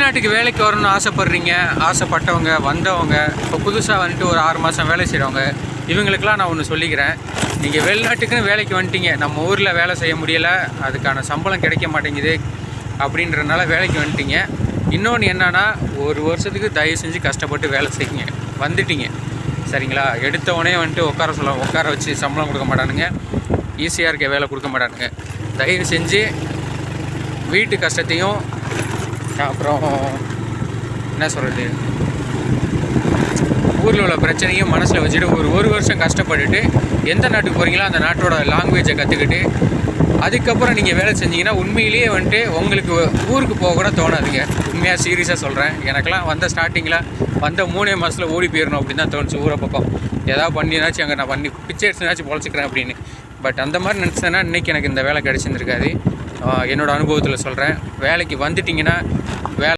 வெளிநாட்டுக்கு வேலைக்கு வரணும்னு ஆசைப்பட்டவங்க வந்தவங்க இப்போ புதுசாக வந்துட்டு ஒரு 6 மாதம் வேலை செய்கிறவங்க இவங்களுக்கெல்லாம் நான் ஒன்று சொல்லிக்கிறேன். நீங்கள் வெளிநாட்டுக்குன்னு வேலைக்கு வந்துட்டீங்க, நம்ம ஊரில் வேலை செய்ய முடியலை, அதுக்கான சம்பளம் கிடைக்க மாட்டேங்குது அப்படின்றனால வேலைக்கு வந்துட்டீங்க. இன்னொன்று என்னென்னா, ஒரு வருஷத்துக்கு தயவு செஞ்சு கஷ்டப்பட்டு வேலை செய்யுங்க. வந்துட்டீங்க சரிங்களா? எடுத்தவொடனே வந்துட்டு உட்கார வச்சு சம்பளம் கொடுக்க மாட்டானுங்க, ஈஸியாக இருக்க வேலை கொடுக்க மாட்டானுங்க. தயவு செஞ்சு வீட்டு கஷ்டத்தையும் அப்புறம் என்ன சொல்கிறது, ஊரில் உள்ள பிரச்சனையும் மனசில் வச்சுட்டு ஒரு வருஷம் கஷ்டப்பட்டுட்டு எந்த நாட்டுக்கு போகிறீங்களோ அந்த நாட்டோட லாங்குவேஜை கற்றுக்கிட்டு அதுக்கப்புறம் நீங்கள் வேலை செஞ்சீங்கன்னா உண்மையிலேயே வந்துட்டு உங்களுக்கு ஊருக்கு போக கூட தோணாதுங்க. உண்மையாக சீரியஸாக சொல்கிறேன். எனக்கெல்லாம் ஸ்டார்டிங்கில் வந்த 3 மாதத்தில் ஓடி போயிடணும் அப்படின்னு தான் தோணுச்சு. ஊரை பக்கம் ஏதாவது பண்ணினாச்சும் அங்கே நான் பண்ணி பிச்சை எடுத்துனாச்சும் பொழைச்சிக்கிறேன் அப்படின்னு. பட் அந்த மாதிரி நினச்சேன்னா இன்றைக்கி எனக்கு இந்த வேலை கிடச்சிருந்துருக்காது. என்னோடய அனுபவத்தில் சொல்கிறேன். வேலைக்கு வந்துட்டிங்கன்னா வேலை